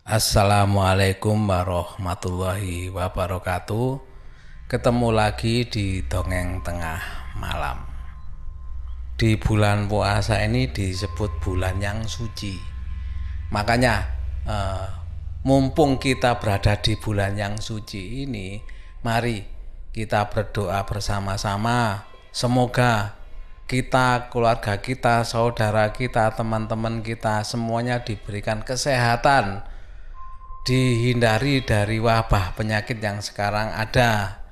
Assalamualaikum warahmatullahi wabarakatuh. Ketemu lagi di Dongeng Tengah Malam. Di bulan puasa ini disebut bulan yang suci. Makanya mumpung kita berada di bulan yang suci ini, mari kita berdoa bersama-sama. Semoga kita, keluarga kita, saudara kita, teman-teman kita semuanya diberikan kesehatan, dihindari dari wabah penyakit yang sekarang ada,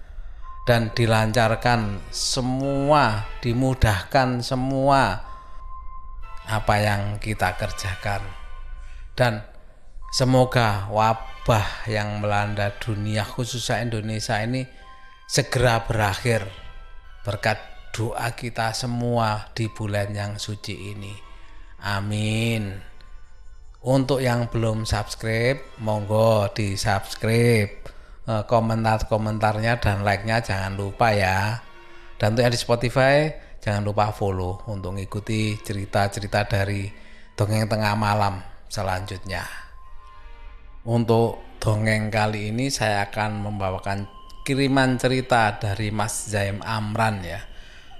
dan dilancarkan semua, dimudahkan semua apa yang kita kerjakan. Dan semoga wabah yang melanda dunia khususnya Indonesia ini segera berakhir berkat doa kita semua di bulan yang suci ini. Amin. Untuk yang belum subscribe, monggo di subscribe, komentar-komentarnya dan like-nya jangan lupa ya. Dan untuk yang di Spotify, jangan lupa follow untuk mengikuti cerita-cerita dari Dongeng Tengah Malam selanjutnya. Untuk dongeng kali ini saya akan membawakan kiriman cerita dari Mas Zaim Amran ya.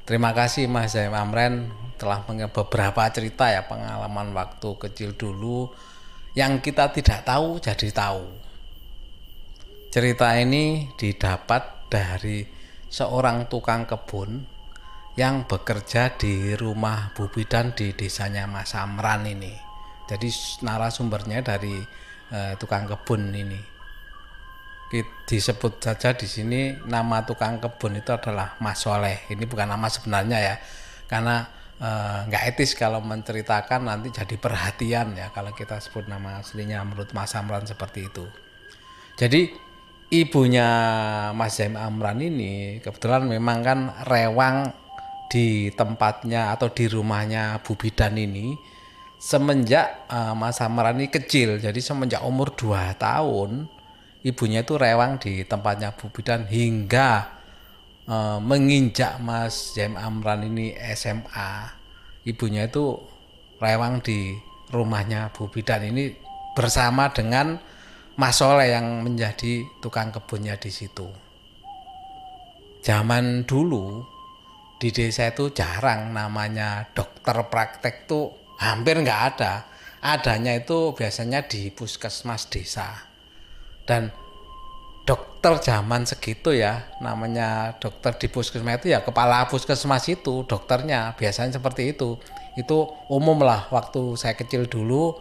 Terima kasih Mas Zaim Amran telah beberapa cerita ya, pengalaman waktu kecil dulu yang kita tidak tahu jadi tahu. Cerita ini didapat dari seorang tukang kebun yang bekerja di rumah Bu Bidan di desanya Mas Amran ini. Jadi narasumbernya dari tukang kebun ini. Disebut saja di sini nama tukang kebun itu adalah Mas Soleh. Ini bukan nama sebenarnya ya, karena nggak etis kalau menceritakan, nanti jadi perhatian ya kalau kita sebut nama aslinya menurut Mas Amran seperti itu. Jadi ibunya Mas Zaim Amran ini kebetulan memang kan rewang di tempatnya atau di rumahnya Bu Bidan ini semenjak Mas Amran ini kecil. Jadi semenjak umur 2 tahun ibunya itu rewang di tempatnya Bu Bidan hingga menginjak Mas Zaim Amran ini SMA. Ibunya itu rewang di rumahnya Bu Bidan ini bersama dengan Mas Soleh yang menjadi tukang kebunnya di situ. Zaman dulu di desa itu jarang namanya dokter praktek, tuh hampir nggak ada. Adanya itu biasanya di puskesmas desa. Dan dokter zaman segitu ya, namanya dokter di puskesmas itu ya kepala puskesmas itu dokternya, biasanya seperti itu umum lah. Waktu saya kecil dulu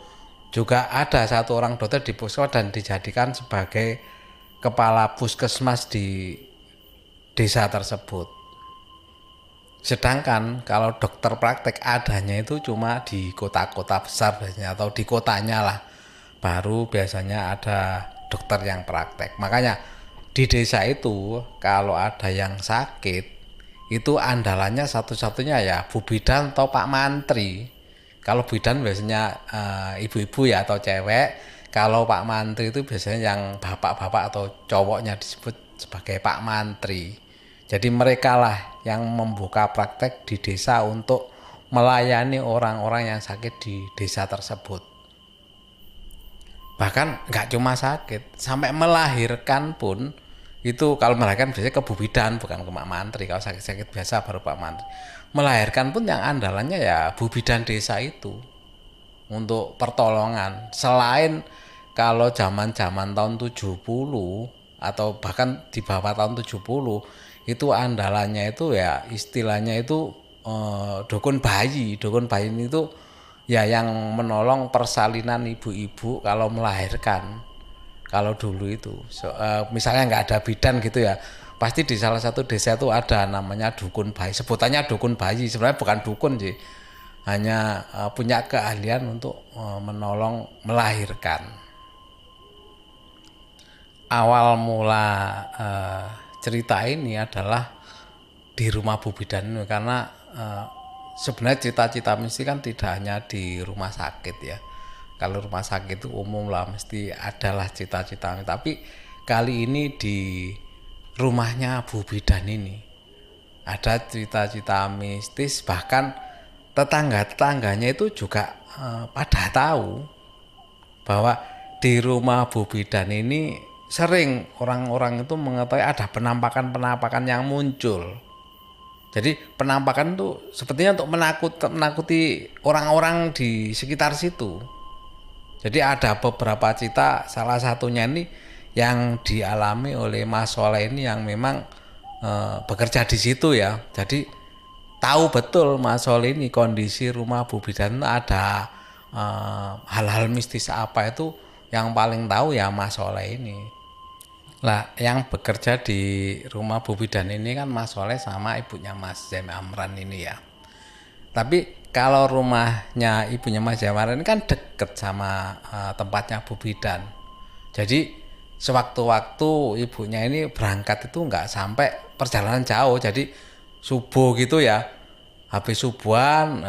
juga ada satu orang dokter di puskesmas dan dijadikan sebagai kepala puskesmas di desa tersebut. Sedangkan kalau dokter praktek adanya itu cuma di kota-kota besar biasanya, atau di kotanya lah, baru biasanya ada dokter yang praktek. Makanya di desa itu kalau ada yang sakit itu andalannya satu-satunya ya Bu Bidan atau Pak Mantri. Kalau Bidan biasanya ibu-ibu ya atau cewek. Kalau Pak Mantri itu biasanya yang bapak-bapak atau cowoknya disebut sebagai Pak Mantri. Jadi mereka lah yang membuka praktek di desa untuk melayani orang-orang yang sakit di desa tersebut. Bahkan nggak cuma sakit, sampai melahirkan pun itu, kalau melahirkan biasanya ke Bu Bidan bukan ke Pak Mantri. Kalau sakit-sakit biasa baru Pak Mantri. Melahirkan pun yang andalannya ya Bu Bidan desa itu untuk pertolongan. Selain kalau zaman-zaman tahun 70 atau bahkan di bawah tahun 70 itu andalannya itu ya istilahnya itu dukun bayi. Dukun bayi itu ya yang menolong persalinan ibu-ibu kalau melahirkan. Kalau dulu itu misalnya nggak ada bidan gitu ya, pasti di salah satu desa itu ada namanya dukun bayi. Sebutannya dukun bayi, sebenarnya bukan dukun sih, hanya punya keahlian untuk menolong melahirkan. Awal mula cerita ini adalah di rumah Bu Bidan ini, karena sebenarnya cita-cita mesti kan tidak hanya di rumah sakit ya. Kalau rumah sakit itu umum lah, mesti adalah cita-cita. Tapi kali ini di rumahnya Bu Bidan ini ada cita-cita mistis. Bahkan tetangga-tetangganya itu juga pada tahu bahwa di rumah Bu Bidan ini sering orang-orang itu mengetahui ada penampakan-penampakan yang muncul. Jadi penampakan itu sepertinya untuk menakuti orang-orang di sekitar situ. Jadi ada beberapa cerita, salah satunya ini yang dialami oleh Mas Soleh ini yang memang bekerja di situ ya. Jadi tahu betul Mas Soleh ini kondisi rumah Bu Bidan itu ada hal-hal mistis apa itu yang paling tahu ya Mas Soleh ini. Lah, yang bekerja di rumah Bu Bidan ini kan Mas Soleh sama ibunya Mas Jaim Amran ini ya. Tapi kalau rumahnya ibunya Mas Jaim Amran ini kan deket sama tempatnya Bu Bidan. Jadi sewaktu-waktu ibunya ini berangkat itu nggak sampai perjalanan jauh. Jadi subuh gitu ya. Habis subuhan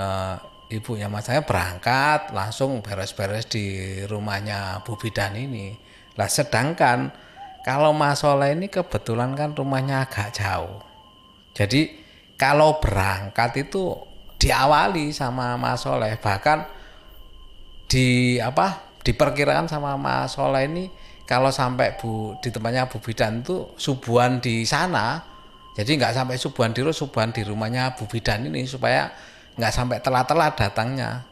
ibunya Mas Jaim berangkat langsung beres-beres di rumahnya Bu Bidan ini. Lah sedangkan kalau Mas Soleh ini kebetulan kan rumahnya agak jauh. Jadi kalau berangkat itu diawali sama Mas Soleh. Bahkan diperkirakan sama Mas Soleh ini kalau sampai di tempatnya Bu Bidan itu subuhan di sana. Jadi nggak sampai subuhan di rumahnya Bu Bidan ini supaya nggak sampai telat-telat datangnya.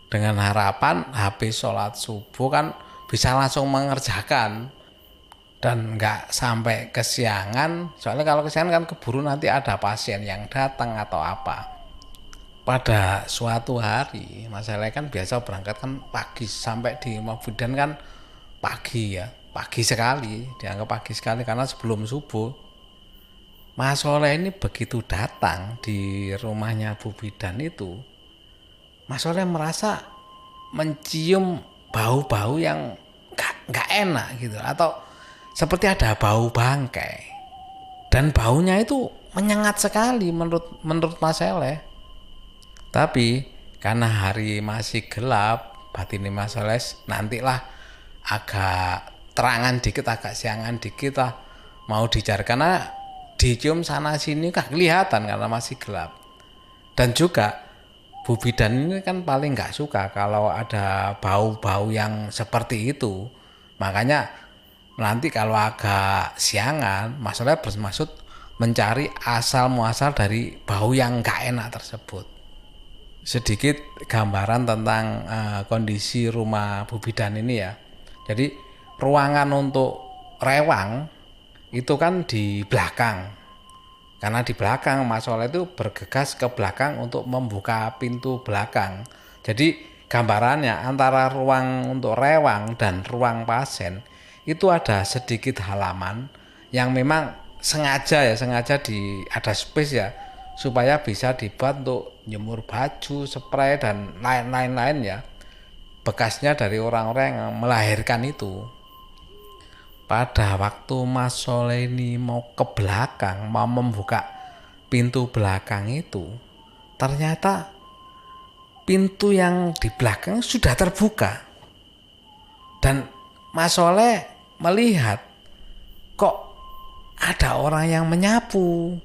Dengan harapan habis sholat subuh kan bisa langsung mengerjakan. Dan nggak sampai kesiangan, soalnya kalau kesiangan kan keburu nanti ada pasien yang datang atau apa. Pada suatu hari Mas Soleh kan biasa berangkat kan pagi, sampai di rumah Bidan kan pagi ya, pagi sekali, dianggap pagi sekali karena sebelum subuh. Mas Soleh ini begitu datang di rumahnya Bu Bidan itu, Mas Soleh merasa mencium bau-bau yang nggak enak gitu, atau seperti ada bau bangkai, dan baunya itu menyengat sekali menurut Mas Soleh. Tapi karena hari masih gelap, batin Mas Soleh nantilah agak terangan dikit, agak siangan dikit lah mau dicari, karena dicium sana sini gak kelihatan karena masih gelap. Dan juga Bu Bidan ini kan paling gak suka kalau ada bau-bau yang seperti itu. Makanya nanti kalau agak siangan, Mas Soleh bermaksud mencari asal muasal dari bau yang gak enak tersebut. Sedikit gambaran tentang kondisi rumah Bu Bidan ini ya. Jadi ruangan untuk rewang itu kan di belakang. Karena di belakang Mas Soleh itu bergegas ke belakang untuk membuka pintu belakang. Jadi gambarannya antara ruang untuk rewang dan ruang pasien itu ada sedikit halaman yang memang sengaja ada space ya, supaya bisa dibuat untuk nyemur baju, spray dan lain-lain ya, bekasnya dari orang-orang yang melahirkan itu. Pada waktu Mas Soleh ini mau ke belakang, mau membuka pintu belakang itu, ternyata pintu yang di belakang sudah terbuka. Dan Mas Soleh melihat kok ada orang yang menyapu.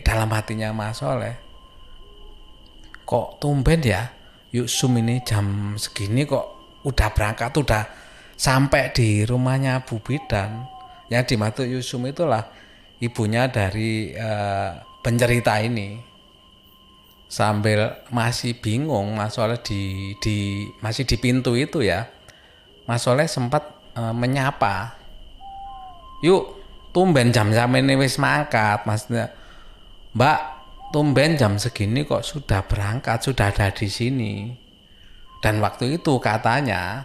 Dalam hatinya Mas Soleh, kok tumben ya Yusum ini jam segini kok udah berangkat, udah sampai di rumahnya Bu Bidan. Yang dimaksud Yusum itulah ibunya dari pencerita ini. Sambil masih bingung Mas Soleh masih di pintu itu ya, Mas Soleh sempat menyapa, "Yuk, tumben jam-jam ini wis mangkat." Maksudnya, "Mbak, tumben jam segini kok sudah berangkat, sudah ada di sini." Dan waktu itu katanya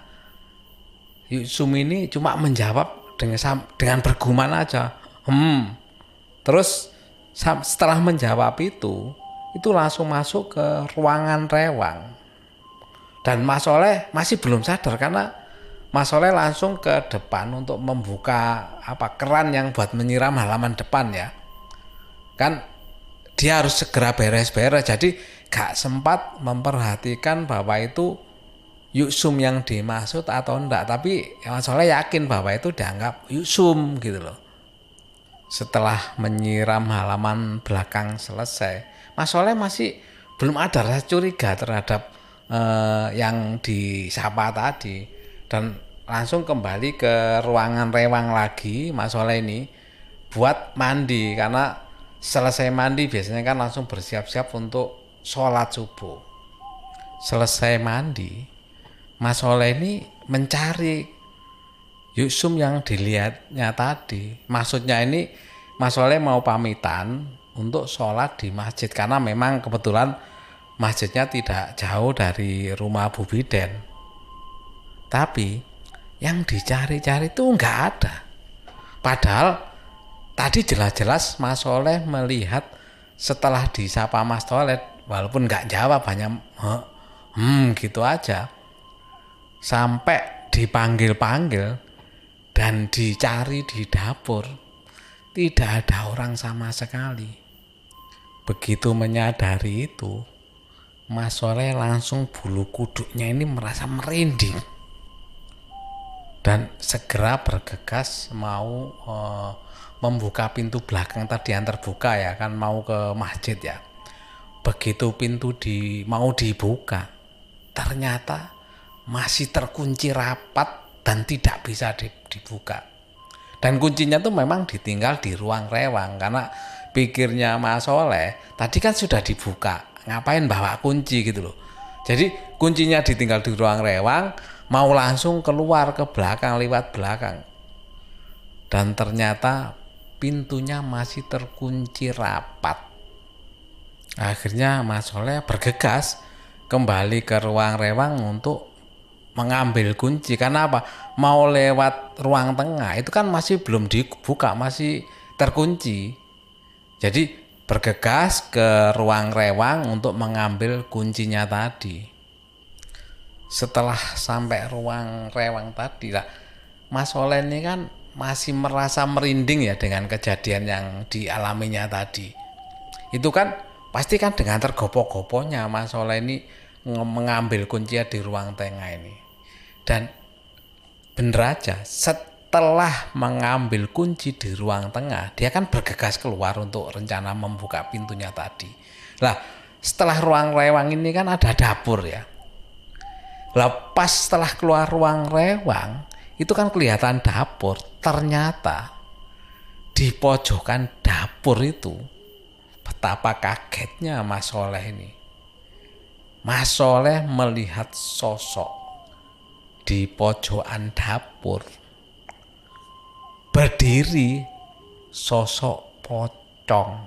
Yusum ini cuma menjawab dengan bergumam aja, Terus setelah menjawab itu langsung masuk ke ruangan rewang. Dan Mas Soleh masih belum sadar karena Mas Soleh langsung ke depan untuk membuka keran yang buat menyiram halaman depan ya. Kan dia harus segera beres-beres, jadi gak sempat memperhatikan bahwa itu Yusum yang dimaksud atau enggak. Tapi Mas Soleh yakin bahwa itu dianggap Yusum gitu loh. Setelah menyiram halaman belakang selesai, Mas Soleh masih belum ada rasa curiga terhadap yang disapa tadi. dan langsung kembali ke ruangan rewang lagi Mas Soleh ini buat mandi, karena selesai mandi biasanya kan langsung bersiap-siap untuk sholat subuh. Selesai mandi, Mas Soleh ini mencari Yusum yang dilihatnya tadi. Maksudnya ini Mas Soleh mau pamitan untuk sholat di masjid, karena memang kebetulan masjidnya tidak jauh dari rumah Bu Biden. Tapi yang dicari-cari itu nggak ada. Padahal tadi jelas-jelas Mas Soleh melihat setelah disapa Mas Tolet, walaupun nggak jawab, hanya gitu aja. Sampai dipanggil-panggil dan dicari di dapur, tidak ada orang sama sekali. Begitu menyadari itu, Mas Soleh langsung bulu kuduknya ini merasa merinding dan segera bergegas mau membuka pintu belakang tadi yang terbuka ya kan, mau ke masjid ya. Begitu pintu mau dibuka, ternyata masih terkunci rapat dan tidak bisa dibuka. Dan kuncinya tuh memang ditinggal di ruang rewang, karena pikirnya Mas Soleh tadi kan sudah dibuka, ngapain bawa kunci gitu loh. Jadi kuncinya ditinggal di ruang rewang, mau langsung keluar ke belakang, lewat belakang. Dan ternyata pintunya masih terkunci rapat. Akhirnya Mas Soleh bergegas kembali ke ruang rewang untuk mengambil kunci. Karena apa? Mau lewat ruang tengah itu kan masih belum dibuka, masih terkunci. Jadi bergegas ke ruang rewang untuk mengambil kuncinya tadi. Setelah sampai ruang rewang tadi lah, Mas Soleh ini kan masih merasa merinding ya dengan kejadian yang dialaminya tadi. Itu kan pasti kan dengan tergopoh-gopohnya Mas Soleh ini mengambil kuncinya di ruang tengah ini. Dan bener aja, setelah mengambil kunci di ruang tengah, dia kan bergegas keluar untuk rencana membuka pintunya tadi. Lah, setelah ruang rewang ini kan ada dapur ya. Lepas setelah keluar ruang rewang, itu kan kelihatan dapur. Ternyata di pojokan dapur itu, betapa kagetnya Mas Soleh ini. Mas Soleh melihat sosok di pojokan dapur berdiri, sosok pocong.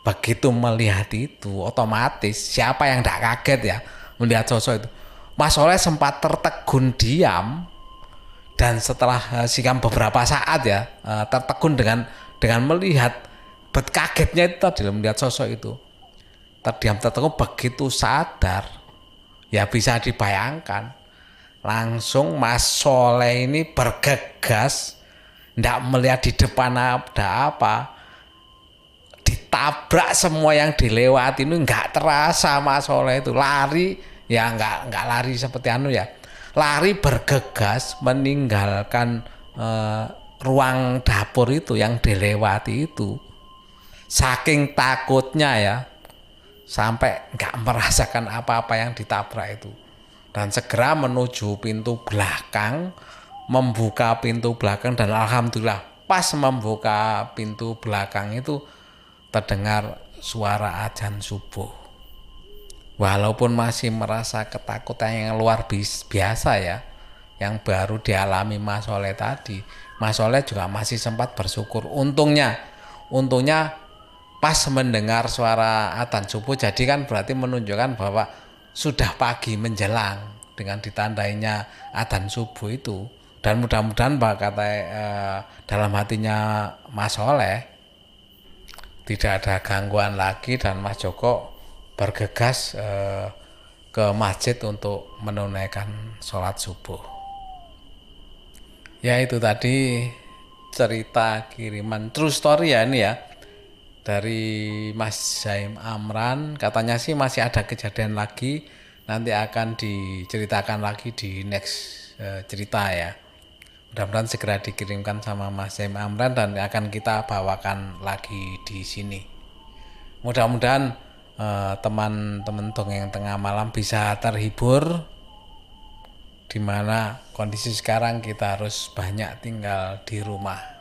Begitu melihat itu, otomatis siapa yang tidak kaget ya melihat sosok itu. Mas Soleh sempat tertegun diam, dan setelah sikam beberapa saat ya tertegun dengan melihat kagetnya itu tadi, melihat sosok itu. Terdiam tertegun, begitu sadar ya bisa dibayangkan, langsung Mas Soleh ini bergegas, tidak melihat di depan ada apa, ditabrak semua yang dilewati ini. Nggak terasa Mas Soleh itu lari ya, nggak lari seperti ya, lari bergegas meninggalkan ruang dapur itu yang dilewati itu, saking takutnya ya, sampai nggak merasakan apa-apa yang ditabrak itu, dan segera menuju pintu belakang, membuka pintu belakang. Dan alhamdulillah pas membuka pintu belakang itu terdengar suara azan subuh. Walaupun masih merasa ketakutan yang luar biasa ya, yang baru dialami Mas Soleh tadi, Mas Soleh juga masih sempat bersyukur. Untungnya pas mendengar suara azan subuh, jadi kan berarti menunjukkan bahwa sudah pagi menjelang dengan ditandainya azan subuh itu. Dan mudah-mudahan dalam hatinya Mas Soleh tidak ada gangguan lagi, dan Mas Joko bergegas ke masjid untuk menunaikan sholat subuh. Ya, itu tadi cerita kiriman true story ya ini ya, dari Mas Zaim Amran. Katanya sih masih ada kejadian lagi, nanti akan diceritakan lagi di next cerita ya. Mudah-mudahan segera dikirimkan sama Mas Zaim Amran dan akan kita bawakan lagi di sini. Mudah-mudahan teman-teman dongeng tengah malam bisa terhibur dimana kondisi sekarang kita harus banyak tinggal di rumah.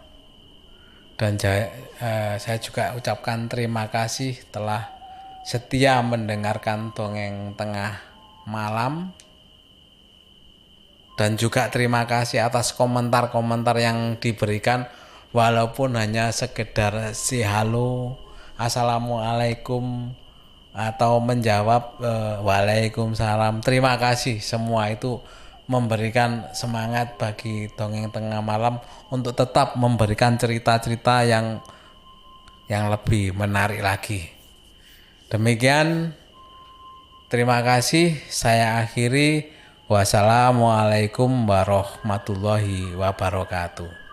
Dan saya juga ucapkan terima kasih telah setia mendengarkan dongeng tengah malam. Dan juga terima kasih atas komentar-komentar yang diberikan, walaupun hanya sekedar si halo, assalamualaikum, atau menjawab waalaikumsalam. Terima kasih, semua itu memberikan semangat bagi dongeng tengah malam untuk tetap memberikan cerita-cerita yang lebih menarik lagi. Demikian, terima kasih, saya akhiri. Wassalamualaikum warahmatullahi wabarakatuh.